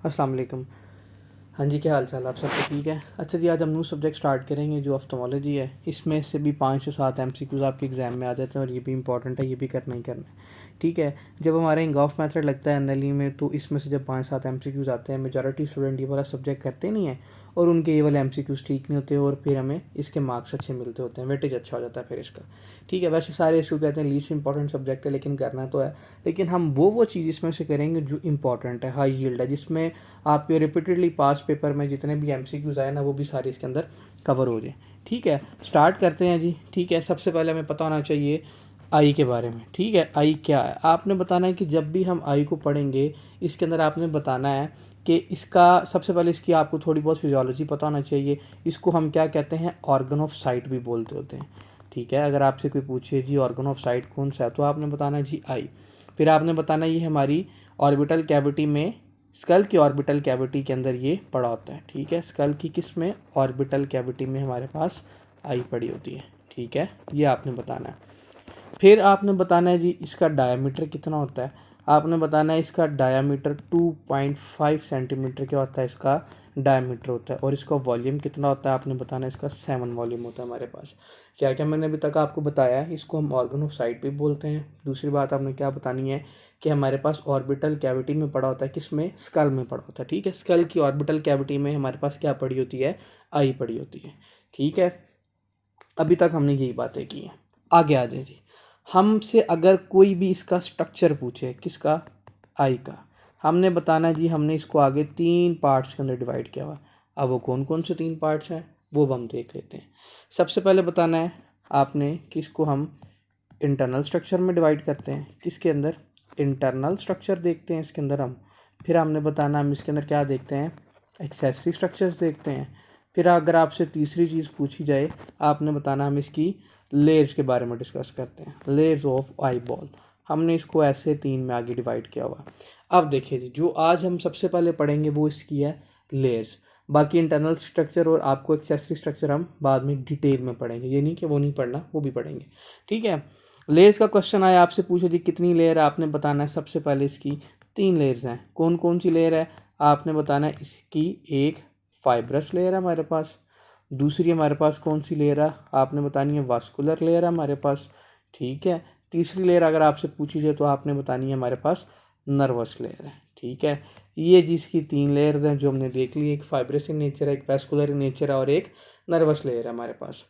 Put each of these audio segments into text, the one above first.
अस्सलाम वालेकुम। हाँ जी, क्या हाल चाल, आप सबको ठीक है? अच्छा जी, आज हम न्यू सब्जेक्ट स्टार्ट करेंगे जो ऑफ्थल्मोलॉजी है। इसमें से भी 5 से 7 एमसीक्यूज़ आपके एग्ज़ाम में आ जाते हैं और ये भी इंपॉर्टेंट है, ये भी करना ही करना है। ठीक है, जब हमारा इंगॉफ मेथड लगता है एनएलई में, तो इसमें से जब 5-7 एमसीक्यूज़ आते हैं, मेजॉरिटी स्टूडेंट ये वाला सब्जेक्ट करते नहीं है और उनके ये वाले एमसीक्यूज़ ठीक नहीं होते और फिर हमें इसके मार्क्स अच्छे मिलते होते हैं, वेटेज अच्छा हो जाता है फिर इसका। ठीक है, वैसे सारे इसको कहते हैं लीस्ट इंपॉर्टेंट सब्जेक्ट है, लेकिन करना तो है। लेकिन हम वो चीज़ इसमें से करेंगे जो इंपॉर्टेंट है, हाई यील्ड है, जिसमें आपके रिपीटेडली पास पेपर में जितने भी एमसीक्यूज़ आए ना, वो भी सारे इसके अंदर कवर हो जाए। ठीक है, स्टार्ट करते हैं जी। ठीक है, सबसे पहले हमें पता होना चाहिए आई के बारे में। ठीक है, आई क्या है आपने बताना है कि जब भी हम आई को पढ़ेंगे, इसके अंदर आपने बताना है कि इसका सबसे पहले इसकी आपको थोड़ी बहुत फिजियोलॉजी पता होना चाहिए। इसको हम क्या कहते हैं, ऑर्गन ऑफ साइट भी बोलते होते हैं। ठीक है, अगर आपसे कोई पूछे जी ऑर्गन ऑफ साइट कौन सा है, तो आपने बताना है जी आई। फिर आपने बताना ये हमारी ऑर्बिटल कैविटी में, स्कल की ऑर्बिटल कैविटी के अंदर ये पड़ा होता है। ठीक है, स्कल की किस में, ऑर्बिटल कैविटी में हमारे पास आई पड़ी होती है। ठीक है, ये आपने बताना है। फिर आपने बताना है जी इसका डायामीटर कितना होता है। आपने बताना है इसका डायामीटर 2.5 सेंटीमीटर क्या होता है, इसका डायामीटर होता है। और इसका वॉल्यूम कितना होता है, आपने बताना है इसका 7 वॉल्यूम होता है हमारे पास। क्या क्या मैंने अभी तक आपको बताया है, इसको हम ऑर्गन ऑफ साइट भी बोलते हैं। दूसरी बात आपने क्या बतानी है कि हमारे पास ऑर्बिटल कैविटी में पड़ा होता है, किसमें, स्कल में पड़ा होता है। ठीक है, स्कल की ऑर्बिटल कैविटी में हमारे पास क्या पड़ी होती है, आई पड़ी होती है। ठीक है, अभी तक हमने यही बातें की हैं। आगे आ जाए जी, हमसे अगर कोई भी इसका स्ट्रक्चर पूछे, किसका, आई का, हमने बताना है जी हमने इसको आगे 3 पार्ट्स के अंदर डिवाइड किया हुआ। अब वो कौन कौन से 3 पार्ट्स हैं वो हम देख लेते हैं। सबसे पहले बताना है आपने कि इसको हम इंटरनल स्ट्रक्चर में डिवाइड करते हैं। किसके अंदर, इंटरनल स्ट्रक्चर देखते हैं इसके अंदर हम। फिर हमने बताना हम इसके अंदर क्या देखते हैं, एक्सेसरी स्ट्रक्चर्स देखते हैं। फिर अगर आपसे तीसरी चीज़ पूछी जाए, आपने बताना हम इसकी लेयर्स के बारे में डिस्कस करते हैं, लेयर्स ऑफ आई बॉल। हमने इसको ऐसे 3 में आगे डिवाइड किया हुआ। अब देखिए जी, जो आज हम सबसे पहले पढ़ेंगे वो इसकी है लेयर्स। बाकी इंटरनल स्ट्रक्चर और आपको एक्सेसरी स्ट्रक्चर हम बाद में डिटेल में पढ़ेंगे, ये नहीं कि वो नहीं पढ़ना, वो भी पढ़ेंगे। ठीक है, लेयर्स का क्वेश्चन आया, आपसे पूछो जी कितनी लेयर है, आपने बताना है सबसे पहले इसकी 3 लेयर्स हैं। कौन कौन सी लेयर है, आपने बताना है इसकी एक फाइब्रस लेयर है हमारे पास। दूसरी हमारे पास कौन सी लेयर है, आपने बतानी है वास्कुलर लेयर है हमारे पास। ठीक है, तीसरी लेयर अगर आपसे पूछी जाए तो आपने बतानी है हमारे पास नर्वस लेयर है। ठीक है, ये जिसकी 3 लेयर हैं जो हमने देख ली, एक फाइब्रस इन नेचर है, एक वैस्कुलर इन नेचर है और एक नर्वस लेयर है हमारे पास।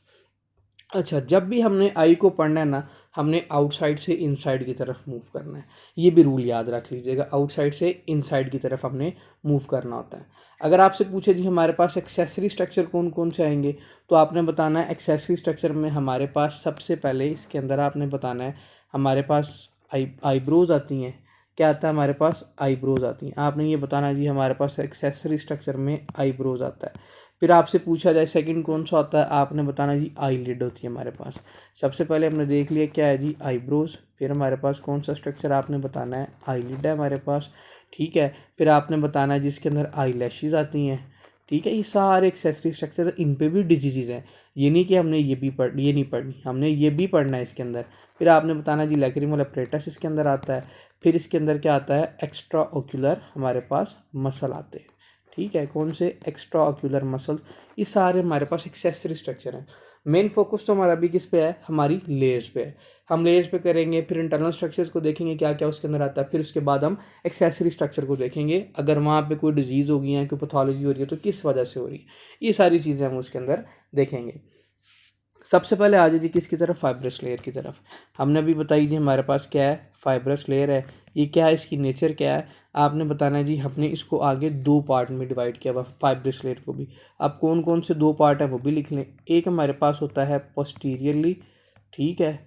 अच्छा, जब भी हमने आई को पढ़ना है ना, हमने आउटसाइड से इनसाइड की तरफ मूव करना है। ये भी रूल याद रख लीजिएगा, आउटसाइड से इनसाइड की तरफ हमने मूव करना होता है। अगर आपसे पूछे जी हमारे पास एक्सेसरी स्ट्रक्चर कौन कौन से आएंगे, तो आपने बताना है एक्सेसरी स्ट्रक्चर में हमारे पास सबसे पहले इसके अंदर आपने बताना है हमारे पास आईब्रोज आती हैं। क्या आता है हमारे पास, आईब्रोज आती हैं। आपने ये बताना है जी हमारे पास एक्सेसरी स्ट्रक्चर में आईब्रोज आता है। फिर आपसे पूछा जाए सेकंड कौन सा होता है, आपने बताना जी आईलिड होती है हमारे पास। सबसे पहले हमने देख लिया क्या है जी, आईब्रोज। फिर हमारे पास कौन सा स्ट्रक्चर आपने बताना है, आईलिड है हमारे पास। ठीक है, फिर आपने बताना है जिसके अंदर आई लैशेज आती हैं। ठीक है, ये सारे एक्सेसरी स्ट्रक्चर, इन पे भी डिजीज़ हैं। ये नहीं कि हमने ये भी ये नहीं पढ़नी, हमने ये भी पढ़ना है इसके अंदर। फिर आपने बताना जी लैक्रिमल अपरेटस इसके अंदर आता है। फिर इसके अंदर क्या आता है, एक्स्ट्रा ओक्यूलर हमारे पास मसल आते हैं। ठीक है, कौन से, एक्स्ट्रा ऑक्यूलर मसल्स। ये सारे हमारे पास एक्सेसरी स्ट्रक्चर हैं। मेन फोकस तो हमारा भी किस पे है, हमारी लेयर्स पे है। हम लेयर्स पे करेंगे, फिर इंटरनल स्ट्रक्चर्स को देखेंगे क्या क्या उसके अंदर आता है। फिर उसके बाद हम एक्सेसरी स्ट्रक्चर को देखेंगे, अगर वहाँ पे कोई डिजीज़ हो गई है, कोई पैथोलॉजी हो रही है तो किस वजह से हो रही है, ये सारी चीज़ें हम उसके अंदर देखेंगे। सबसे पहले आ जाइए किसकी तरफ, फाइब्रस लेयर की तरफ। हमने अभी बताई जी हमारे पास क्या है, फाइब्रस लेयर है। ये क्या है, इसकी नेचर क्या है, आपने बताना है जी हमने इसको आगे 2 पार्ट में डिवाइड किया हुआ फाइब्रस लेयर को भी। अब कौन कौन से 2 पार्ट हैं वो भी लिख लें। एक हमारे पास होता है पोस्टीरियरली, ठीक है,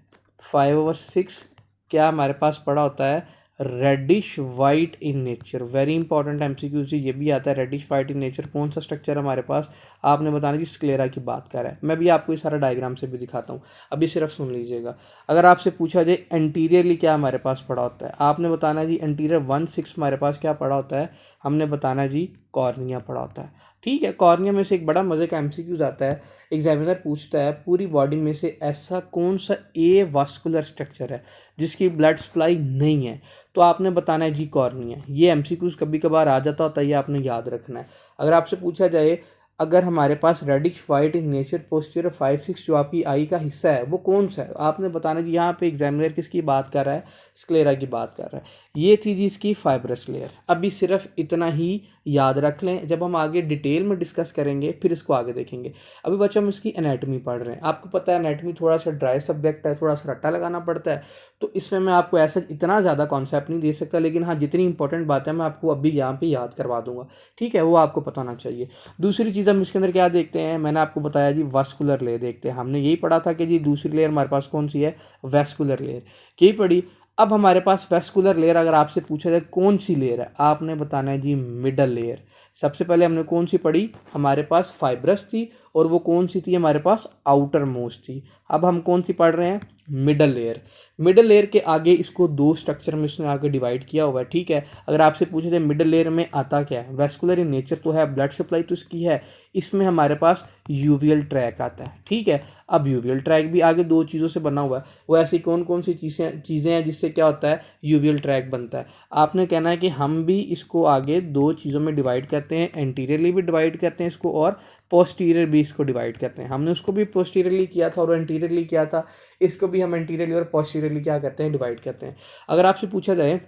5/6 क्या हमारे पास पड़ा होता है, reddish white in nature. Very important MCQ से ये भी आता है, रेडिश वाइट इन नेचर। कौन सा स्ट्रक्चर हमारे पास, आपने बताना कि स्क्लेरा की बात कर रहा है। मैं भी आपको ये सारा डायग्राम से भी दिखाता हूँ, अभी सिर्फ सुन लीजिएगा। अगर आपसे पूछा जाए एंटीरियरली क्या हमारे पास पड़ा होता है, आपने बताना जी एंटीरियर 1/6 हमारे पास क्या पड़ा होता है, हमने बताना जी कॉर्निया पड़ा होता है। ठीक है। कॉर्निया में से एक बड़ा मज़े का एमसीक्यूज आता है, एग्जामिनर पूछता है पूरी बॉडी में से ऐसा कौन सा ए वास्कुलर स्ट्रक्चर है जिसकी ब्लड सप्लाई नहीं है, तो आपने बताना है जी कॉर्निया। ये एमसीक्यूज कभी कभार आ जाता होता है, ये आपने याद रखना है। अगर आपसे पूछा जाए अगर हमारे पास reddish white in nature posterior 5-6 जो आपकी आई का हिस्सा है वो कौन सा है, आपने बताना कि यहाँ पे एग्जामिनर किसकी बात कर रहा है, स्क्लेरा की बात कर रहा है। ये थी जी इसकी फाइब्रस लेयर। अभी सिर्फ इतना ही याद रख लें, जब हम आगे डिटेल में डिस्कस करेंगे फिर इसको आगे देखेंगे। अभी बच्चों हम इसकी एनाटॉमी पढ़ रहे हैं। आपको पता है एनाटॉमी थोड़ा सा ड्राई सब्जेक्ट है, थोड़ा सा रट्टा लगाना पड़ता है, तो इसमें मैं आपको ऐसा इतना ज़्यादा कॉन्सेप्ट नहीं दे सकता, लेकिन हाँ जितनी इंपॉर्टेंट बात है मैं आपको अभी यहाँ पे याद करवा दूंगा। ठीक है, वो आपको पता होना चाहिए। दूसरी चीज़ हम इसके अंदर क्या देखते हैं, मैंने आपको बताया जी वास्कुलर लेयर देखते हैं। हमने यही पढ़ा था कि जी दूसरी लेयर हमारे पास कौन सी है, वैस्कुलर लेयर की पढ़ी। अब हमारे पास वैस्कुलर लेयर अगर आपसे पूछा जाए कौन सी लेयर है, आपने बताना है जी मिडल लेयर। सबसे पहले हमने कौन सी पढ़ी, हमारे पास फाइब्रस थी, और वो कौन सी थी, हमारे पास आउटर मोस्ट थी। अब हम कौन सी पढ़ रहे हैं, मिडल लेयर। मिडल लेयर के आगे इसको दो स्ट्रक्चर में इसने आगे डिवाइड किया हुआ है। ठीक है, अगर आपसे पूछे जाए मिडल लेयर में आता क्या है, वैस्कुलर इन नेचर तो है, ब्लड सप्लाई तो इसकी है, इसमें हमारे पास यूवियल ट्रैक आता है। ठीक है, अब यूवियल ट्रैक भी आगे दो चीज़ों से बना हुआ है। वो ऐसी कौन कौन सी चीज़ें हैं जिससे क्या होता है, यूवियल ट्रैक बनता है। आपने कहना है कि हम भी इसको आगे दो चीज़ों में डिवाइड करते हैं, एंटीरियरली भी डिवाइड करते हैं इसको, और पोस्टीरियर भी इसको डिवाइड करते हैं। हमने उसको भी पोस्टीरियरली किया था और एंटीरियरली किया था, इसको भी हम एंटीरियरली और पोस्टीरियरली क्या करते हैं, डिवाइड करते हैं। अगर आपसे पूछा जाए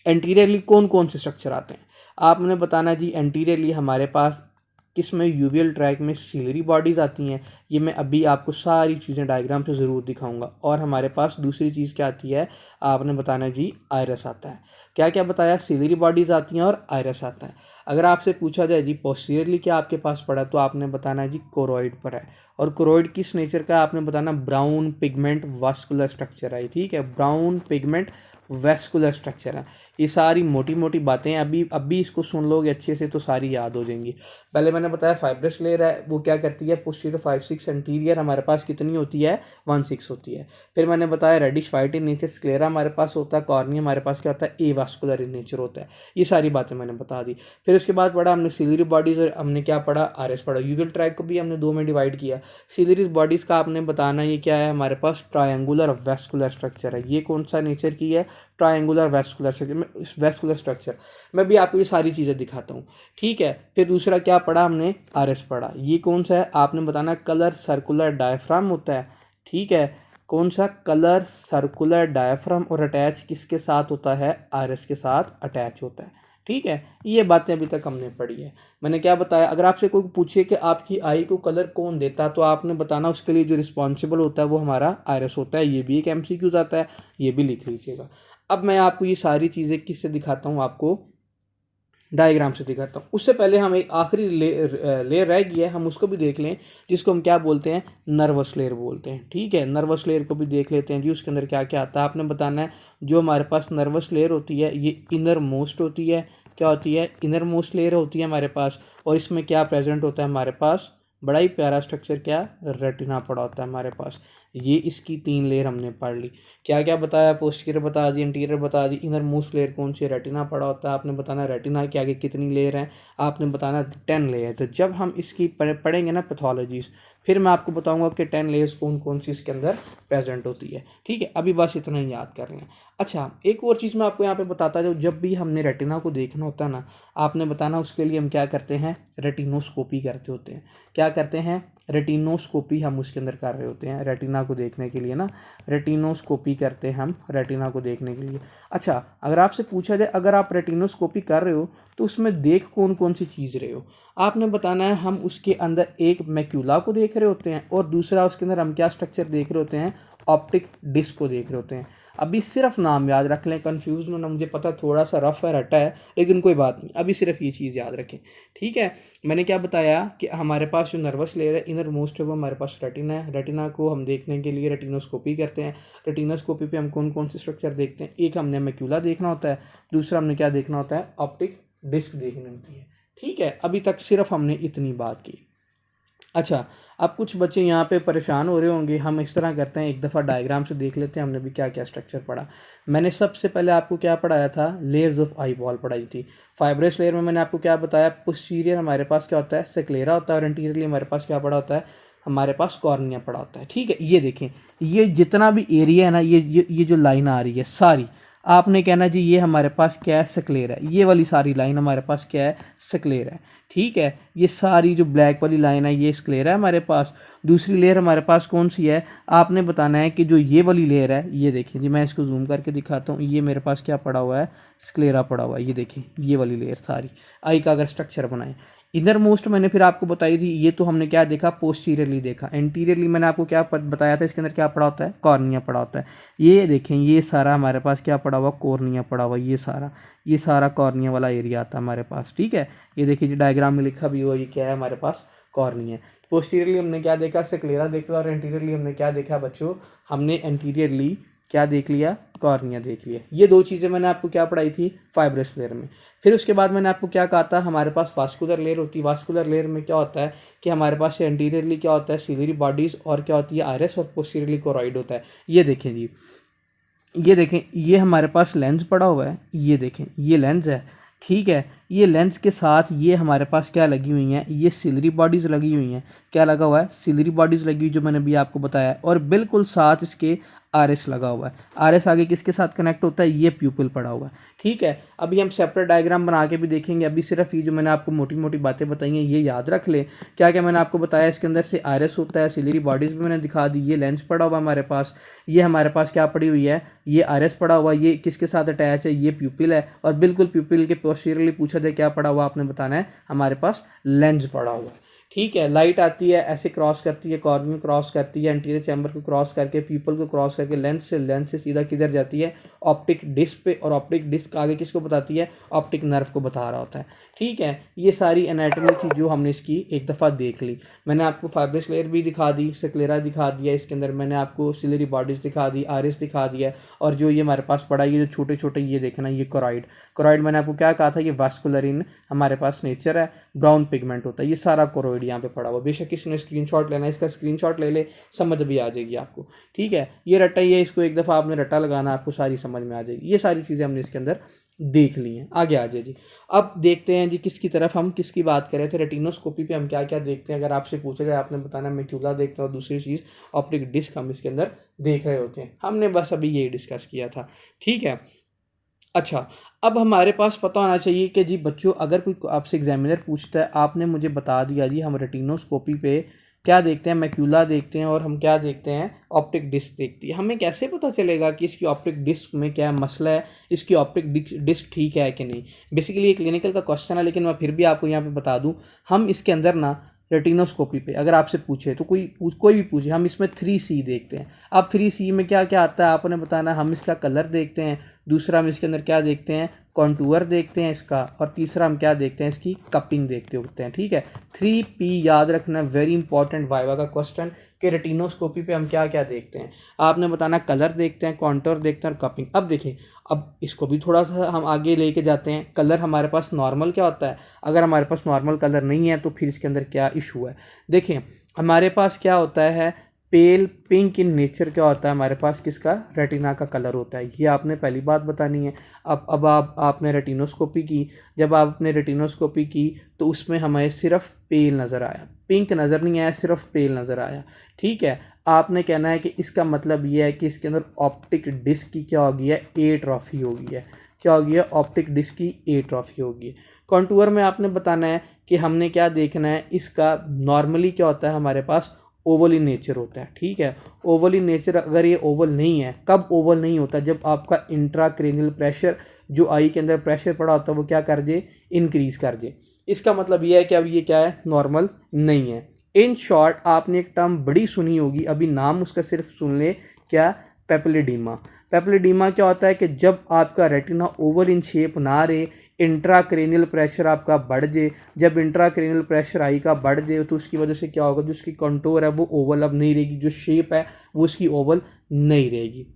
एंटीरियरली कौन कौन से स्ट्रक्चर आते हैं, आपने बताना जी एंटीरियरली हमारे पास किसमें, यूवियल ट्रैक में सिलरी बॉडीज़ आती हैं। ये मैं अभी आपको सारी चीज़ें डायग्राम से ज़रूर दिखाऊंगा। और हमारे पास दूसरी चीज़ क्या आती है, आपने बताना जी आयरस आता है। क्या क्या बताया, सिलरी बॉडीज़ आती हैं और आयरस आता है। अगर आपसे पूछा जाए जी पोस्टीरियरली क्या आपके पास पड़ा, तो आपने बताना है जी कोरोइड पर है। और कोरोइड किस नेचर का है, आपने बताना ब्राउन पिगमेंट वास्कुलर स्ट्रक्चर है। ठीक है, ब्राउन पिगमेंट वेस्कुलर स्ट्रक्चर है। ये सारी मोटी मोटी बातें अभी इसको सुन लोगे अच्छे से तो सारी याद हो जाएंगी। पहले मैंने बताया फाइब्रस लेयर है, वो क्या करती है, पोस्टीरियर 5-6, एंटीरियर हमारे पास कितनी होती है, 1-6 होती है। फिर मैंने बताया reddish white in nature, sclera हमारे पास होता है, कॉर्निया हमारे पास क्या होता है, ए वास्कुलर इन नेचर होता है। ये सारी बातें मैंने बता दी। फिर उसके बाद पढ़ा हमने सिलरी बॉडीज़, और हमने क्या पढ़ा, आरएस पढ़ा। यूवियल ट्रैक को भी हमने दो में डिवाइड किया। सिलरी बॉडीज़ का आपने बताना ये क्या है, हमारे पास ट्रायंगुलर वेस्कुलर स्ट्रक्चर है। ये कौन सा नेचर की है, ट्रायंगुलर वेस्कुलर स्ट्रक्चर। मैं भी आपको ये सारी चीज़ें दिखाता हूँ। ठीक है, फिर दूसरा क्या पढ़ा हमने, आरएस पढ़ा। ये कौन सा है, आपने बताना कलर सर्कुलर डायफ्राम होता है। ठीक है, कौन सा, कलर सर्कुलर डायफ्राम, और अटैच किसके साथ होता है, आरएस के साथ अटैच होता है। ठीक है, ये बातें अभी तक हमने पढ़ी है। मैंने क्या बताया, अगर आपसे कोई पूछे कि आपकी आई को कलर कौन देता, तो आपने बताना उसके लिए जो रिस्पॉन्सिबल होता है वो हमारा आयरस होता है। ये भी एक एमसीक्यूज आता है, ये भी लिख लीजिएगा। अब मैं आपको ये सारी चीज़ें किससे दिखाता हूँ, आपको डायग्राम से दिखाता हूँ। उससे पहले हम एक आखिरी लेयर रह गई है, हम उसको भी देख लें, जिसको हम क्या बोलते हैं, नर्वस लेयर बोलते हैं। ठीक है, नर्वस लेयर को भी देख लेते हैं जी, उसके अंदर क्या क्या आता है। आपने बताना है जो हमारे पास नर्वस लेयर होती है ये इनर मोस्ट होती है। क्या होती है, इनर मोस्ट लेयर होती है हमारे पास। और इसमें क्या प्रेजेंट होता है हमारे पास, बड़ा ही प्यारा स्ट्रक्चर, क्या, रेटिना पड़ा होता है हमारे पास। ये इसकी 3 लेयर हमने पढ़ ली। क्या क्या बताया, पोस्टीरियर बता दी, इंटीरियर बता दी, इनर मोस्ट लेयर कौन सी, रेटिना पड़ा होता है। आपने बताना रेटिना के आगे कितनी लेयर हैं, आपने बताना 10 लेयर। तो जब हम इसकी पढ़ेंगे ना पैथोलॉजीज, फिर मैं आपको बताऊंगा कि 10 लेयर्स कौन कौन सी इसके अंदर प्रेजेंट होती है। ठीक है, अभी बस इतना ही याद कर लें। अच्छा, एक और चीज़ मैं आपको यहाँ पे बताता हूँ, जब भी हमने रेटिना को देखना होता है ना, आपने बताना उसके लिए हम क्या करते हैं, रेटिनोस्कोपी करते होते हैं। क्या करते हैं, रेटिनोस्कोपी हम उसके अंदर कर रहे होते हैं रेटिना को देखने के लिए ना, रेटिनोस्कोपी करते हैं हम रेटिना को देखने के लिए। अच्छा, अगर आपसे पूछा जाए अगर आप रेटिनोस्कोपी कर रहे हो तो उसमें देख कौन कौन सी चीज़ रहे हो, आपने बताना है हम उसके अंदर एक मैक्यूला को देख रहे होते हैं, और दूसरा उसके अंदर हम क्या स्ट्रक्चर देख रहे होते हैं, ऑप्टिक डिस्क को देख रहे होते हैं। अभी सिर्फ नाम याद रख लें, कंफ्यूज होना, मुझे पता थोड़ा सा रफ है, रटा है, लेकिन कोई बात नहीं, अभी सिर्फ ये चीज़ याद रखें। ठीक है, मैंने क्या बताया कि हमारे पास जो नर्वस लेयर है इनर मोस्ट है वो हमारे पास रेटिना है। रेटिना को हम देखने के लिए रेटिनोस्कोपी करते हैं। रेटिनोस्कोपी पे हम कौन कौन से स्ट्रक्चर देखते हैं, एक हमने मैक्यूला देखना होता है, दूसरा हमने क्या देखना होता है, ऑप्टिक डिस्क देखनी होती है। ठीक है, अभी तक सिर्फ हमने इतनी बात की। अच्छा, अब कुछ बच्चे यहाँ पे परेशान हो रहे होंगे, हम इस तरह करते हैं, एक दफ़ा डायग्राम से देख लेते हैं हमने भी क्या क्या स्ट्रक्चर पढ़ा। मैंने सबसे पहले आपको क्या पढ़ाया था, लेयर्स ऑफ आई बॉल पढ़ाई थी। फाइब्रस लेयर में मैंने आपको क्या बताया, पोस्टीरियर हमारे पास क्या होता है, सेक्लेरा होता है, और एंटीरियरली हमारे पास क्या पड़ा होता है, हमारे पास कॉर्निया पड़ा होता है। ठीक है, ये देखें, ये जितना भी एरिया है ना, ये जो लाइन आ रही है सारी, आपने कहना जी ये हमारे पास क्या है, सक्लेर है। ये वाली सारी लाइन हमारे पास क्या है, सक्लेर है। ठीक है, ये सारी जो ब्लैक वाली लाइन है ये स्क्लेर है हमारे पास। दूसरी लेयर हमारे पास कौन सी है, आपने बताना है कि जो ये वाली लेयर है, ये देखिए जी, मैं इसको जूम करके दिखाता हूँ, ये मेरे पास क्या पड़ा हुआ है, स्क्लेरा पड़ा हुआ है। ये देखिए ये वाली लेयर सारी आई का अगर स्ट्रक्चर बनाए। इनर मोस्ट मैंने फिर आपको बताई थी, ये तो हमने क्या देखा, पोस्टीरियरली देखा। एंटीरियरली मैंने आपको क्या बताया था, इसके अंदर क्या पड़ा होता है, कॉर्निया पड़ा होता है। ये देखें, ये सारा हमारे पास क्या पड़ा हुआ, कॉर्निया पड़ा हुआ, ये सारा कॉर्निया वाला एरिया आता है हमारे पास। ठीक है, ये देखिए जो डायग्राम में लिखा भी हुआ, ये क्या है हमारे पास, कॉर्निया। पोस्टीरियरली हमने क्या देखा, सेक्लेरा देखा, और एंटीरियरली हमने क्या देखा बच्चों, हमने एंटीरियरली क्या देख लिया, कॉर्निया देख लिया। ये दो चीज़ें मैंने आपको क्या पढ़ाई थी, फाइब्रस लेयर में। फिर उसके बाद मैंने आपको क्या कहा था, हमारे पास वास्कुलर लेयर होती है। वास्कुलर लेयर में क्या होता है कि हमारे पास एंटीरियरली क्या होता है, सिलरी बॉडीज़, और क्या होती है, आयरस, और पोस्टीरियरली कोरॉइड होता है। ये देखें जी, ये देखें, ये हमारे पास लेंस पड़ा हुआ है, ये देखें ये लेंस है। ठीक है, ये लेंस के साथ ये हमारे पास क्या लगी हुई हैं, ये सिलरी बॉडीज़ लगी हुई हैं। क्या लगा हुआ है, सिलरी बॉडीज़ लगी हुई, जो मैंने भी आपको बताया। और बिल्कुल साथ इसके आरएस लगा हुआ है। आरएस आगे किसके साथ कनेक्ट होता है, ये प्यूपिल पड़ा हुआ है। ठीक है, अभी हम सेपरेट डायग्राम बना के भी देखेंगे। अभी सिर्फ ये जो मैंने आपको मोटी मोटी बातें बताई हैं ये याद रख लें। क्या क्या मैंने आपको बताया, इसके अंदर से आयरस होता है, सिलरी बॉडीज़ भी मैंने दिखा दी, ये लेंस पड़ा हुआ हमारे पास, ये हमारे पास क्या पड़ी हुई है, ये आरएस पड़ा हुआ, ये किसके साथ अटैच है, ये प्यूपिल है। और बिल्कुल प्यूपिल के पोस्टीरियरली पूछा जाए क्या पड़ा हुआ, आपने बताना है हमारे पास लेंस पड़ा हुआ है। ठीक है, लाइट आती है, ऐसे क्रॉस करती है, कॉर्निया क्रॉस करती है, एंटीरियर चैम्बर को क्रॉस करके, प्यूपल को क्रॉस करके, लेंस से सीधा किधर जाती है, ऑप्टिक डिस्क पे। और ऑप्टिक डिस्क आगे किसको बताती है, ऑप्टिक नर्व को बता रहा होता है। ठीक है, ये सारी एनाटॉमी थी जो हमने इसकी एक दफ़ा देख ली। मैंने आपको फाइब्रस लेयर भी दिखा दी, सेक्लेरा दिखा दिया, इसके अंदर मैंने आपको सिलरी बॉडीज़ दिखा दी, आरिस दिखा दिया। और जो ये हमारे पास पड़ा, ये जो छोटे छोटे ये देखना, ये कोरॉइड मैंने आपको क्या कहा था, ये वास्कुलर इन हमारे पास नेचर है, ब्राउन पिगमेंट होता है। ये सारा कोरॉइड यहाँ पे पड़ा हुआ। बेशक इसने स्क्रीनशॉट लेना है, इसका स्क्रीनशॉट ले ले, समझ भी आ जाएगी आपको। ठीक है, ये रट्टा ही है, इसको एक दफ़ा आपने रट्टा लगाना, आपको सारी समझ में आ जाएगी। ये सारी चीज़ें हमने इसके अंदर देख ली हैं। आगे आ जाए जी, अब देखते हैं जी किसकी तरफ, हम किसकी बात कर रहे थे, रेटिनोस्कोपी पे हम क्या क्या देखते हैं। अगर आपसे पूछा जाए, आपने बताना मेक्यूला देखते हैं, और दूसरी चीज़ ऑप्टिक डिस्क हम इसके अंदर देख रहे होते हैं। हमने बस अभी यही डिस्कस किया था। ठीक है, अच्छा, अब हमारे पास पता होना चाहिए कि जी बच्चों, अगर कोई आपसे एग्जामिनर पूछता है, आपने मुझे बता दिया जी हम रेटिनोस्कोपी पे क्या देखते हैं, मैक्यूला देखते हैं, और हम क्या देखते हैं, ऑप्टिक डिस्क देखती है। हमें कैसे पता चलेगा कि इसकी ऑप्टिक डिस्क में क्या मसला है, इसकी ऑप्टिक डिस्क ठीक है कि नहीं। बेसिकली ये क्लिनिकल का क्वेश्चन है, लेकिन मैं फिर भी आपको यहाँ पे बता दूँ, हम इसके अंदर ना रेटिनोस्कोपी पे अगर आपसे पूछे, तो कोई भी पूछे, हम इसमें 3C देखते हैं। अब 3C में क्या क्या आता है आपने बताना। हम इसका कलर देखते हैं, दूसरा हम इसके अंदर क्या देखते हैं, कॉन्टूर देखते हैं इसका, और तीसरा हम क्या देखते हैं, इसकी कपिंग देखते होते हैं। ठीक है, 3P याद रखना, वेरी इंपॉर्टेंट वाइवा का क्वेश्चन, कि रेटिनोस्कोपी पे हम क्या क्या देखते हैं। आपने बताना कलर देखते हैं, कॉन्टूर देखते हैं, और कपिंग। अब देखिए, अब इसको भी थोड़ा सा हम आगे लेके जाते हैं। कलर हमारे पास नॉर्मल क्या होता है, अगर हमारे पास नॉर्मल कलर नहीं है तो फिर इसके अंदर क्या इशू है। देखें, हमारे पास क्या होता है, पेल पिंक इन नेचर क्या होता है हमारे पास, किसका, रेटिना का कलर होता है। ये आपने पहली बात बतानी है। अब आपने रेटिनोस्कोपी की, जब आपने रेटिनोस्कोपी की तो उसमें हमें सिर्फ पेल नज़र आया, पिंक नज़र नहीं आया, सिर्फ पेल नज़र आया। ठीक है, आपने कहना है कि इसका मतलब ये है कि इसके अंदर ऑप्टिक डिस्क की क्या होगी है, एट्रॉफी होगी है। क्या होगी है, ऑप्टिक डिस्क की एट्रॉफी होगी है। कॉन्टूर में आपने बताना है कि हमने क्या देखना है, इसका नॉर्मली क्या होता है हमारे पास, ओवल इन नेचर होता है। ठीक है, ओवल इन नेचर, अगर ये ओवल नहीं है, कब ओवल नहीं होता, जब आपका इंट्राक्रेनियल प्रेशर, जो आई के अंदर प्रेशर पड़ा होता है, वो क्या कर दे, इंक्रीज कर दे। इसका मतलब ये है कि अब ये क्या है, नॉर्मल नहीं है। इन शॉर्ट, आपने एक टर्म बड़ी सुनी होगी, अभी नाम उसका सिर्फ सुन ले, क्या, पेपिलिडीमा। पेपिलिडीमा क्या होता है कि जब आपका रेटिना ओवल इन शेप ना रहे, इंट्राक्रेनियल प्रेशर आपका बढ़ जाए। जब इंट्राक्रेनियल प्रेशर आई का बढ़ जाए तो उसकी वजह से क्या होगा, जो उसकी कंटूर है वो ओवल अब नहीं रहेगी, जो शेप है वो उसकी ओवल नहीं रहेगी।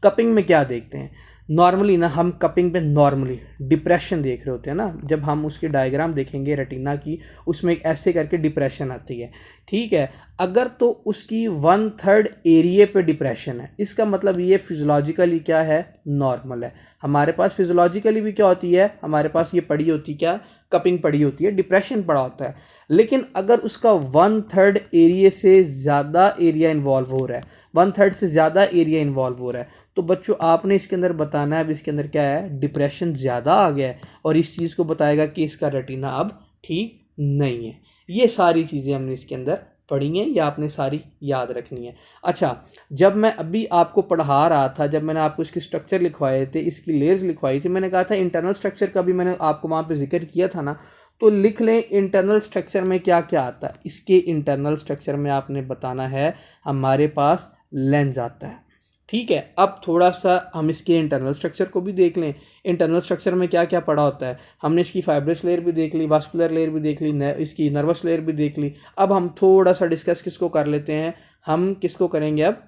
कपिंग में क्या देखते हैं, नॉर्मली ना हम कपिंग पे नॉर्मली डिप्रेशन देख रहे होते हैं ना, जब हम उसकी डायग्राम देखेंगे रेटिना की, उसमें एक ऐसे करके डिप्रेशन आती है, ठीक है। अगर तो उसकी 1/3 एरिया पे डिप्रेशन है, इसका मतलब ये फिजियोलॉजिकली क्या है, नॉर्मल है। हमारे पास फिजियोलॉजिकली भी क्या होती है, हमारे पास ये पड़ी होती क्या, कपिंग पड़ी होती है, डिप्रेशन पड़ा होता है। लेकिन अगर उसका 1/3 एरिया से ज़्यादा एरिया इन्वॉल्व हो रहा है, 1/3 से ज़्यादा एरिया इन्वॉल्व हो रहा है, तो बच्चों आपने इसके अंदर बताना है अब इसके अंदर क्या है, डिप्रेशन ज़्यादा आ गया है, और इस चीज़ को बताएगा कि इसका रेटिना अब ठीक नहीं है। ये सारी चीज़ें हमने इसके अंदर पढ़ी हैं, या आपने सारी याद रखनी है। अच्छा, जब मैं अभी आपको पढ़ा रहा था, जब मैंने आपको इसके स्ट्रक्चर लिखवाए थे, इसकी लेयर्स लिखवाई थी, मैंने कहा था इंटरनल स्ट्रक्चर का भी मैंने आपको वहाँ पे जिक्र किया था ना, तो लिख लें इंटरनल स्ट्रक्चर में क्या क्या आता है। इसके इंटरनल स्ट्रक्चर में आपने बताना है हमारे पास लेंस आता है, ठीक है। अब थोड़ा सा हम इसके इंटरनल स्ट्रक्चर को भी देख लें। इंटरनल स्ट्रक्चर में क्या क्या पड़ा होता है, हमने इसकी फाइब्रस लेयर भी देख ली, वास्कुलर लेयर भी देख ली, इसकी नर्वस लेयर भी देख ली। अब हम थोड़ा सा डिस्कस किसको कर लेते हैं, हम किसको करेंगे, अब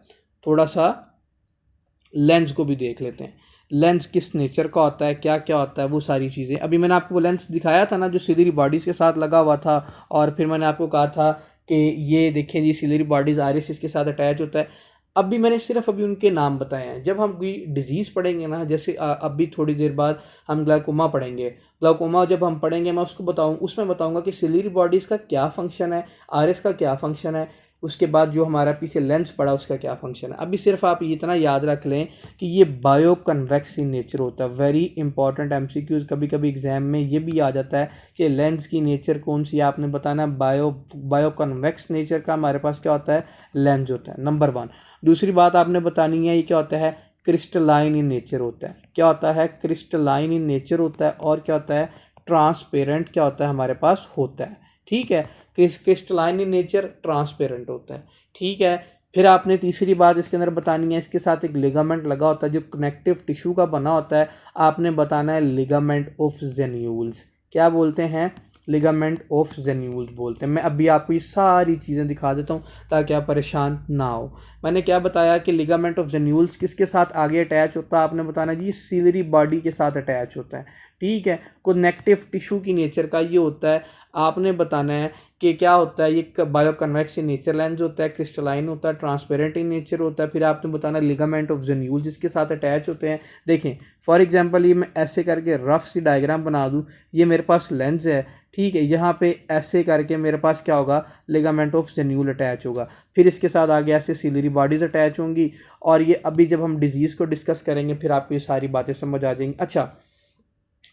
थोड़ा सा लेंस को भी देख लेते हैं। लेंस किस नेचर का होता है, क्या क्या होता है, वो सारी चीज़ें। अभी मैंने आपको वो लेंस दिखाया था ना जो सिलेरी बॉडीज़ के साथ लगा हुआ था, और फिर मैंने आपको कहा था कि ये देखें जी सिलेरी बॉडीज़ आयरिस इसके साथ अटैच होता है। अभी मैंने सिर्फ अभी उनके नाम बताए हैं। जब हम कोई डिजीज़ पढ़ेंगे ना, जैसे अभी थोड़ी देर बाद हम ग्लाइकोमा पढ़ेंगे, ग्लाइकोमा जब हम पढ़ेंगे मैं उसको उसमें बताऊंगा कि सिलेरी बॉडीज़ का क्या फंक्शन है, आरएस का क्या फंक्शन है, उसके बाद जो हमारा पीछे लेंस पड़ा उसका क्या फंक्शन है। अभी सिर्फ आप इतना याद रख लें कि ये बायो कन्वेक्स इन नेचर होता है। वेरी इंपॉर्टेंट एमसीक्यूज, कभी कभी एग्जाम में ये भी आ जाता है कि लेंस की नेचर कौन सी है, आपने बताना बायो कन्वेक्स नेचर का हमारे पास क्या होता है, लेंस होता है, नंबर 1। दूसरी बात आपने बतानी है, ये क्या होता है, क्रिस्टलाइन इन नेचर होता है। क्या होता है, क्रिस्टलाइन इन नेचर होता है। और क्या होता है, ट्रांसपेरेंट क्या होता है हमारे पास होता है, ठीक है। क्रिस्टलाइन इन नेचर, ट्रांसपेरेंट होता है, ठीक है। फिर आपने तीसरी बात इसके अंदर बतानी है, इसके साथ एक लिगामेंट लगा होता है जो कनेक्टिव टिश्यू का बना होता है। आपने बताना है लिगामेंट ऑफ जेन्यूल्स। क्या बोलते हैं, लिगामेंट ऑफ जेन्यूल्स बोलते हैं। मैं अभी आपको ये सारी चीज़ें दिखा देता हूँ ताकि आप परेशान ना हो। मैंने क्या बताया कि लिगामेंट ऑफ जेन्यूल्स किसके साथ आगे अटैच होता है, आपने बताना जी सिलरी बॉडी के साथ अटैच होता है, ठीक है। कनेक्टिव टिश्यू की नेचर का ये होता है। आपने बताना है कि क्या होता है, ये bio convex in nature lens होता है, क्रिस्टलाइन होता है, ट्रांसपेरेंट इन नेचर होता है। फिर आपने बताना लिगामेंट ऑफ जेन्यूल जिसके साथ अटैच होते हैं। देखें फॉर एग्जांपल ये मैं ऐसे करके रफ सी डायग्राम बना दूं, ये मेरे पास लेंस है, ठीक है। यहाँ पे ऐसे करके मेरे पास क्या होगा, लिगामेंट ऑफ जेन्यूल अटैच होगा। फिर इसके साथ आगे ऐसे सिलरी बॉडीज़ अटैच होंगी। और ये अभी जब हम डिजीज़ को डिस्कस करेंगे फिर आपको ये सारी बातें समझ आ जाएंगी। अच्छा,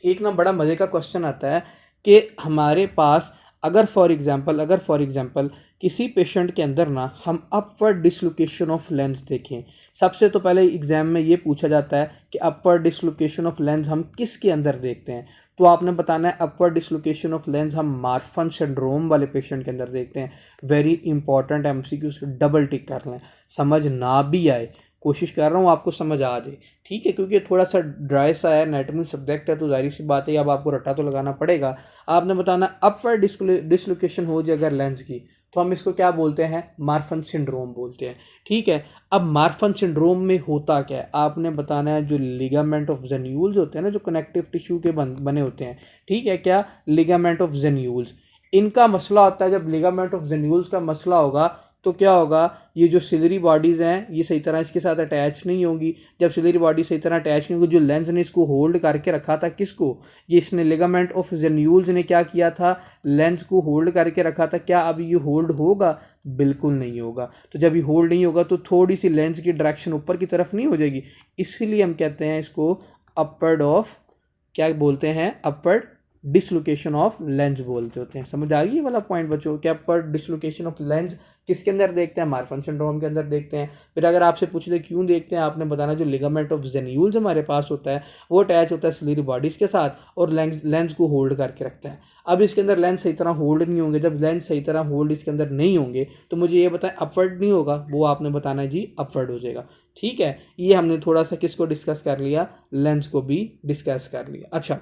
एक ना बड़ा मज़े का क्वेश्चन आता है कि हमारे पास अगर फॉर एग्जांपल किसी पेशेंट के अंदर ना हम अपवर्ड डिसलोकेशन ऑफ लेंस देखें। सबसे तो पहले एग्जाम में ये पूछा जाता है कि अपवर्ड डिसलोकेशन ऑफ लेंस हम किसके अंदर देखते हैं, तो आपने बताना है अपवर्ड डिसलोकेशन ऑफ लेंस हम मार्फन सिंड्रोम वाले पेशेंट के अंदर देखते हैं। Very important MCQs, double tick कर लें, समझ ना भी आए कोशिश कर रहा हूँ आपको समझ आ जाए, ठीक है। क्योंकि थोड़ा सा ड्राई सा है, एनाटॉमी सब्जेक्ट है, तो जाहिर सी बात है अब आपको रट्टा तो लगाना पड़ेगा। आपने बताना अपवर्ड डिसलोकेशन हो जाए अगर लेंस की, तो हम इसको क्या बोलते हैं, मार्फन सिंड्रोम बोलते हैं, ठीक है। अब मार्फन सिंड्रोम में होता क्या है, आपने बताना है जो लिगामेंट ऑफ जेन्यूल्स होते हैं ना, जो कनेक्टिव टिश्यू के बने होते हैं, ठीक है। क्या, लिगामेंट ऑफ जेन्यूल्स, इनका मसला होता है। जब लिगामेंट ऑफ जेन्यूल्स का मसला होगा तो क्या होगा, ये जो सिलरी बॉडीज़ हैं ये सही तरह इसके साथ अटैच नहीं होंगी। जब सिलरी बॉडी सही तरह अटैच नहीं होगी, जो लेंस ने इसको होल्ड करके रखा था, किसको, ये इसने लिगामेंट ऑफ जेन्यूल्स ने क्या किया था, लेंस को होल्ड करके रखा था। क्या अब ये होल्ड होगा, बिल्कुल नहीं होगा। तो जब ये होल्ड नहीं होगा तो थोड़ी सी लेंस की डायरेक्शन ऊपर की तरफ नहीं हो जाएगी, इसीलिए हम कहते हैं इसको अपवर्ड ऑफ, क्या बोलते हैं, अपवर्ड डिसलोकेशन ऑफ लेंस बोलते होते हैं। समझ आ गई ये वाला पॉइंट बच्चों, क्या पर डिसलोकेशन ऑफ लेंस किसके अंदर देखते हैं, मार्फन सिंड्रोम के अंदर देखते हैं। फिर अगर आपसे पूछे क्यों देखते हैं, आपने बताना जो लिगामेंट ऑफ जेन्यूल्स हमारे पास होता है वो अटैच होता है सिलरी बॉडीज़ के साथ और लेंस को होल्ड करके रखता है। अब इसके अंदर लेंस सही तरह होल्ड नहीं होंगे, जब लेंस सही तरह होल्ड इसके अंदर नहीं होंगे तो मुझे ये बताएं अपवर्ड नहीं होगा, वो आपने बताना है जी अपवर्ड हो जाएगा, ठीक है। ये हमने थोड़ा सा किसको डिस्कस कर लिया, लेंस को भी डिस्कस कर लिया। अच्छा,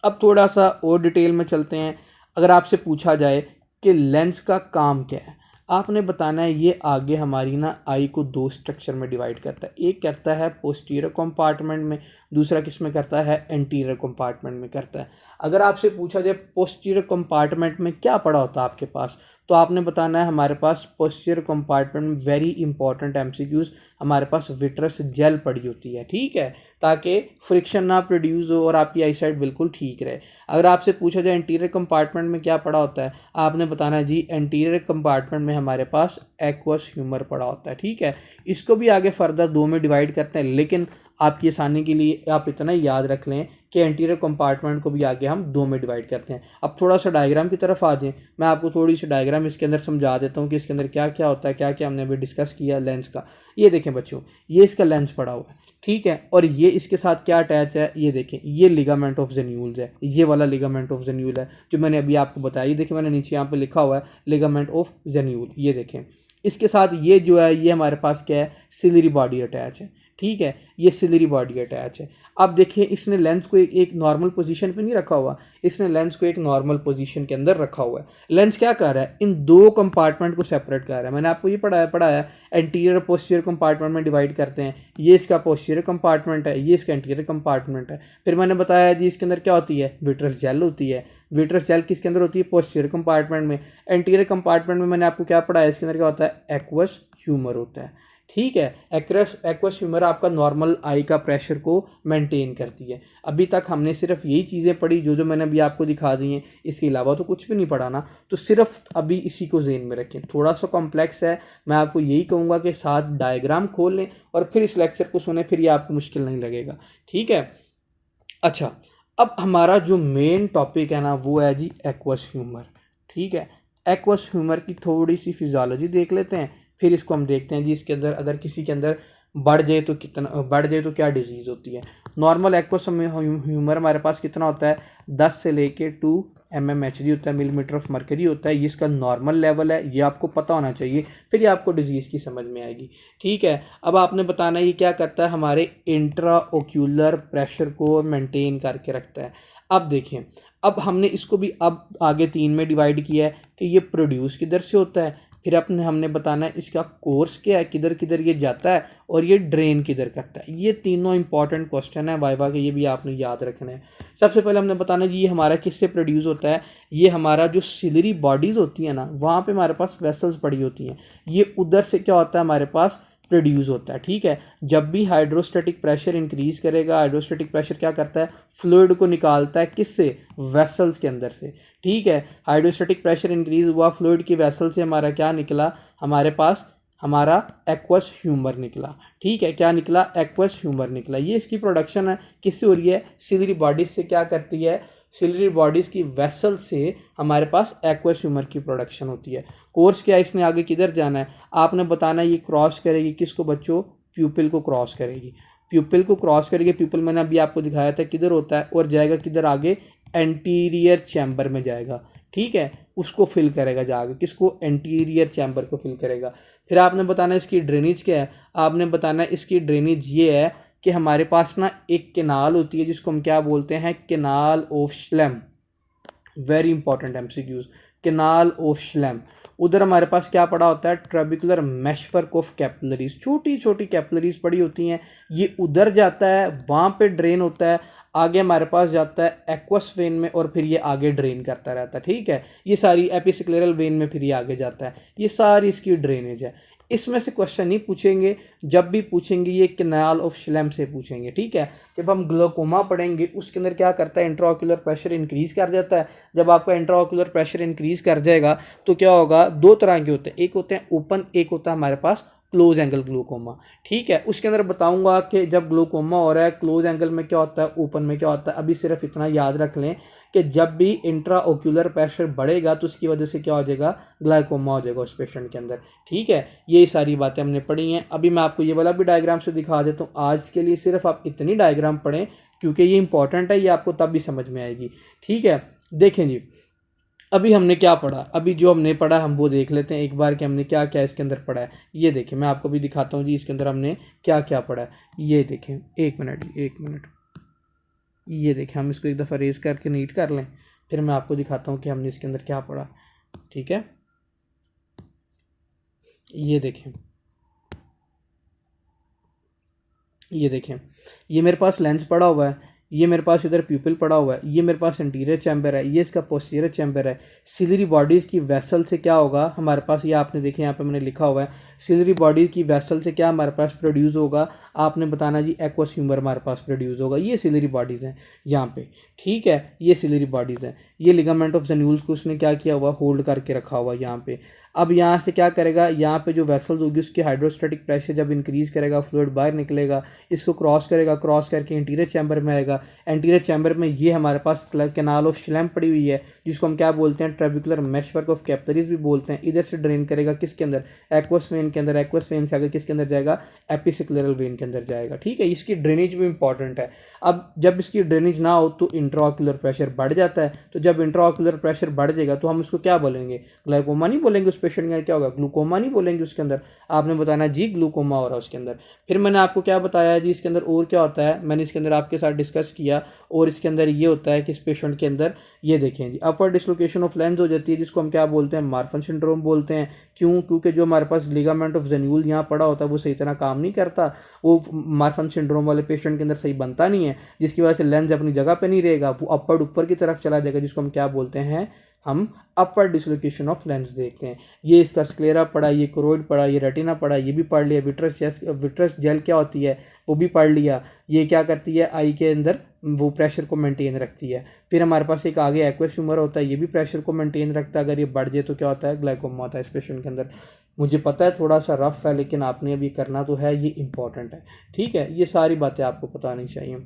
अब थोड़ा सा और डिटेल में चलते हैं। अगर आपसे पूछा जाए कि लेंस का काम क्या है, आपने बताना है ये आगे हमारी ना आई को दो स्ट्रक्चर में डिवाइड करता है, एक करता है पोस्टीरियर कंपार्टमेंट में, दूसरा किस में करता है एंटीरियर कंपार्टमेंट में करता है। अगर आपसे पूछा जाए पोस्टीरियर कंपार्टमेंट में क्या पड़ा होता है आपके पास, तो आपने बताना है हमारे पास पोस्टीरियर कंपार्टमेंट में वेरी इंपॉर्टेंट एमसीक्यूज हमारे पास विट्रस जेल पड़ी होती है, ठीक है, ताकि फ्रिक्शन ना प्रोड्यूस हो और आपकी आई साइट बिल्कुल ठीक रहे। अगर आपसे पूछा जाए एंटीरियर कंपार्टमेंट में क्या पड़ा होता है, आपने बताना है जी एंटीरियर कंपार्टमेंट में हमारे पास एक्वस ह्यूमर पड़ा होता है, ठीक है। इसको भी आगे फर्दर दो में डिवाइड करते हैं, लेकिन आपकी आसानी के लिए आप इतना ही याद रख लें कि एंटीरियर कंपार्टमेंट को भी आगे हम दो में डिवाइड करते हैं। अब थोड़ा सा डायग्राम की तरफ आ जाएं, मैं आपको थोड़ी सी डायग्राम इसके अंदर समझा देता हूँ कि इसके अंदर क्या क्या होता है, क्या क्या हमने अभी डिस्कस किया लेंस का। ये देखें बच्चों, ये इसका लेंस पड़ा हुआ है, ठीक है, और ये इसके साथ क्या अटैच है, ये देखें, ये लिगामेंट ऑफ जेन्यूल्स है, ये वाला लिगामेंट ऑफ जेन्यूल है जो मैंने अभी आपको बताया। ये देखें मैंने नीचे यहाँ पे लिखा हुआ है लिगामेंट ऑफ जेन्यूल, ये देखें। इसके साथ ये जो है ये हमारे पास क्या है, सिलरी बॉडी अटैच है, ठीक है, ये सिलरी बॉडी अटैच है। अब देखिए इसने लेंस को एक नॉर्मल पोजीशन पे नहीं रखा हुआ, इसने लेंस को एक नॉर्मल पोजीशन के अंदर रखा हुआ है। लेंस क्या कर रहा है, इन दो कंपार्टमेंट को सेपरेट कर रहा है। मैंने आपको ये पढ़ाया एंटीरियर और पोस्टीरियर कंपार्टमेंट में डिवाइड करते हैं, ये इसका पोस्टीरियर कंपार्टमेंट है, ये इसका एंटीरियर कंपार्टमेंट है। फिर मैंने बताया जी इसके अंदर क्या होती है, विट्रस जेल होती है। विट्रस जेल किसके अंदर होती है, पोस्टीरियर कंपार्टमेंट में। एंटीरियर कंपार्टमेंट में मैंने आपको क्या पढ़ाया, इसके अंदर क्या होता है, एक्वस ह्यूमर होता है, ठीक है। एक्वस ह्यूमर आपका नॉर्मल आई का प्रेशर को मेंटेन करती है। अभी तक हमने सिर्फ यही चीज़ें पढ़ी जो जो मैंने अभी आपको दिखा दी हैं, इसके अलावा तो कुछ भी नहीं पढ़ा ना, तो सिर्फ अभी इसी को ज़हन में रखें। थोड़ा सा कॉम्प्लेक्स है, मैं आपको यही कहूँगा कि साथ डायग्राम खोल लें और फिर इस लेक्चर को सुने, फिर ये आपको मुश्किल नहीं लगेगा, ठीक है। अच्छा, अब हमारा जो मेन टॉपिक है ना वो है जी एक्वस ह्यूमर, ठीक है। एक्वस ह्यूमर की थोड़ी सी फिजियोलॉजी देख लेते हैं, फिर इसको हम देखते हैं जी इसके अंदर अगर किसी के अंदर बढ़ जाए तो कितना, बढ़ जाए तो क्या डिजीज़ होती है। नॉर्मल एक्वस ह्यूमर हमारे पास कितना होता है, 10 से लेके 2 mmHg होता है, मिलीमीटर ऑफ मर्करी होता है। ये इसका नॉर्मल लेवल है, ये आपको पता होना चाहिए, फिर ये आपको डिजीज़ की समझ में आएगी, ठीक है। अब आपने बताना ये क्या करता है, हमारे इंट्रा ओक्यूलर प्रेशर को मेंटेन करके रखता है। अब देखें, अब हमने इसको भी अब आगे 3 में डिवाइड किया है कि ये प्रोड्यूस किधर से होता है, फिर अपने हमने बताना है इसका कोर्स क्या है, किधर किधर ये जाता है, और ये ड्रेन किधर करता है। ये तीनों इंपॉर्टेंट क्वेश्चन है वाइवा के, ये भी आपने याद रखना है। सबसे पहले हमने बताना है जी ये हमारा किससे प्रोड्यूस होता है, ये हमारा जो सिलरी बॉडीज़ होती है ना, वहाँ पे हमारे पास वेसल्स पड़ी होती हैं, ये उधर से क्या होता है हमारे पास प्रोड्यूस होता है, ठीक है। जब भी हाइड्रोस्टैटिक प्रेशर इंक्रीज करेगा, हाइड्रोस्टैटिक प्रेशर क्या करता है, फ्लूइड को निकालता है किससे, वेसल्स के अंदर से, ठीक है। हाइड्रोस्टैटिक प्रेशर इंक्रीज हुआ, फ्लूइड की वेसल से हमारा क्या निकला, हमारे पास हमारा एक्वस ह्यूमर निकला, ठीक है। क्या निकला, एक्वस ह्यूमर निकला। ये इसकी प्रोडक्शन है किससे हो रही है, सिलरी बॉडीज से। क्या करती है, सिलरी बॉडीज़ की वेसल से हमारे पास एक्वस ह्यूमर की प्रोडक्शन होती है। कोर्स क्या है, इसने आगे किधर जाना है, आपने बताना है। ये क्रॉस करेगी किसको बच्चों, प्यूपिल को क्रॉस करेगी, प्यूपिल को क्रॉस करेगी। प्यूपिल मैंने अभी आपको दिखाया था किधर होता है, और जाएगा किधर आगे, एंटीरियर चैम्बर में जाएगा, ठीक है। उसको फिल करेगा जाके, किसको, एंटीरियर चैम्बर को फिल करेगा। फिर आपने बताना है इसकी ड्रेनेज क्या है, आपने बताना है इसकी ड्रेनेज ये है कि हमारे पास ना एक केनाल होती है जिसको हम क्या बोलते हैं, canal of Schlemm. Very important MCQs, canal of Schlemm. उधर हमारे पास क्या पड़ा होता है, ट्रेबिकुलर मैशवर्क ऑफ कैपिलरीज, छोटी छोटी कैपिलरीज पड़ी होती हैं। ये उधर जाता है, वहाँ पे ड्रेन होता है, आगे हमारे पास जाता है एक्वस वेन में, और फिर ये आगे ड्रेन करता रहता है, ठीक है। ये सारी एपिसिक्लेरल वेन में फिर ये आगे जाता है, ये सारी इसकी ड्रेनेज है। इसमें से क्वेश्चन नहीं पूछेंगे, जब भी पूछेंगे ये कैनाल ऑफ श्लेम से पूछेंगे, ठीक है। जब हम ग्लोकोमा पढ़ेंगे उसके अंदर क्या करता है, इंट्राओक्यूलर प्रेशर इंक्रीज कर जाता है। जब आपका इंट्राओक्यूलर प्रेशर इंक्रीज कर जाएगा तो क्या होगा, दो तरह के होते हैं, एक होते हैं ओपन, एक होता है हमारे पास क्लोज एंगल ग्लूकोमा, ठीक है। उसके अंदर बताऊंगा कि जब ग्लूकोमा हो रहा है क्लोज एंगल में क्या होता है, ओपन में क्या होता है। अभी सिर्फ इतना याद रख लें कि जब भी इंट्रा ओक्यूलर प्रेशर बढ़ेगा तो उसकी वजह से क्या हो जाएगा, ग्लाइकोमा हो जाएगा उस पेशेंट के अंदर, ठीक है। ये सारी बातें हमने पढ़ी हैं। अभी मैं आपको ये वाला भी डायग्राम से दिखा देता हूँ। आज के लिए सिर्फ आप इतनी डायग्राम पढ़ें क्योंकि ये इंपॉर्टेंट है, ये आपको तब भी समझ में आएगी, ठीक है। देखें जी, अभी हमने क्या पढ़ा, अभी जो हमने पढ़ा हम वो देख लेते हैं एक बार कि हमने क्या क्या इसके अंदर पढ़ा है। ये देखें, मैं आपको भी दिखाता हूँ जी इसके अंदर हमने क्या क्या पढ़ा है। ये देखें, एक मिनट, ये देखें, हम इसको एक दफ़ा रेज करके नीट कर लें, फिर मैं आपको दिखाता हूँ कि हमने इसके अंदर क्या पढ़ा, ठीक है। ये देखें, ये देखें, ये मेरे पास लेंस पड़ा हुआ है, ये मेरे पास इधर प्यूपिल पड़ा हुआ है, ये मेरे पास इंटीरियर चैम्बर है, ये इसका पोस्टीरियर चैम्बर है। सिलरी बॉडीज़ की वेसल से क्या होगा हमारे पास, ये आपने देखे यहाँ पे मैंने लिखा हुआ है, सिलरी बॉडी की वेसल से क्या हमारे पास प्रोड्यूस होगा, आपने बताना जी एक्वस ह्यूमर हमारे पास प्रोड्यूस होगा। ये सिलरी बॉडीज़ हैं यहाँ पे, ठीक है, ये सिलरी बॉडीज़ हैं। ये लिगामेंट ऑफ ज़न्यूल्स को उसने क्या किया हुआ, होल्ड करके रखा हुआ यहाँ पे। अब यहाँ से क्या करेगा, यहाँ पे जो वेसल्स होगी उसकी हाइड्रोस्टैटिक प्रेशर जब इंक्रीज़ करेगा, फ्लूइड बाहर निकलेगा, इसको क्रॉस करेगा, क्रॉस करके इंटीरियर चैम्बर में आएगा। एंटीरियर चैम्बर में ये हमारे पास कैनाल ऑफ श्लेम पड़ी हुई है, जिसको हम क्या बोलते हैं, ट्रेबिकुलर मेशवर्क ऑफ कैपिलरीज भी बोलते हैं। इधर से ड्रेन करेगा किसके अंदर, एक्वस वेन के अंदर, एक्वस वेन से आगे किसके अंदर जाएगा, एपिसिक्लेरल वेन के अंदर जाएगा। ठीक है, इसकी ड्रेनेज भी इंपॉर्टेंट है। अब जब इसकी ड्रेनेज ना हो तो इंट्राऑक्यूलर प्रेशर बढ़ जाता है, तो जब इंट्राऑक्यूलर प्रेशर बढ़ जाएगा तो हम उसको क्या बोलेंगे, ग्लाइकोमा नहीं बोलेंगे, उस पेशेंट के अंदर क्या होगा, ग्लूकोमा नहीं बोलेंगे उसके अंदर, आपने बताना जी ग्लूकोमा हो रहा है उसके अंदर। फिर मैंने आपको क्या बताया जी इसके अंदर और क्या होता है, मैंने इसके अंदर आपके साथ डिस्कस किया, और इसके अंदर ये होता है कि इस पेशेंट के अंदर ये देखें जी अपवर्ड डिसलोकेशन ऑफ लेंस हो जाती है, जिसको हम क्या बोलते हैं, मार्फन सिंड्रोम बोलते हैं। क्यों, क्योंकि जो हमारे पास लिगामेंट ऑफ ज़न्यूल यहाँ पड़ा होता है वो सही तरह काम नहीं करता, वो मार्फन सिंड्रोम वाले पेशेंट के अंदर सही बनता नहीं है, जिसकी वजह से लेंस अपनी जगह पे नहीं रहेगा, वो अपवर्ड ऊपर की तरफ चला जाएगा, जिसको हम क्या बोलते हैं, हम अपवर्ड डिसलोकेशन ऑफ लेंस देखते हैं। ये इसका स्क्लेरा पड़ा, ये क्रोइड पड़ा, ये रेटिना पड़ा, ये भी पढ़ लिया। विट्रस जेल क्या होती है वो भी पढ़ लिया। ये क्या करती है, आई के अंदर वो प्रेशर को मेंटेन रखती है। फिर हमारे पास एक आगे एक्वस ह्यूमर होता है, ये भी प्रेशर को मेंटेन रखता है। अगर ये बढ़ जाए तो क्या होता है, ग्लाइकोमा होता है इस पेशेंट के अंदर। मुझे पता है थोड़ा सा रफ है, लेकिन आपने अभी करना तो है, ये इंपॉर्टेंट है। ठीक है, ये सारी बातें आपको पता नहीं चाहिए।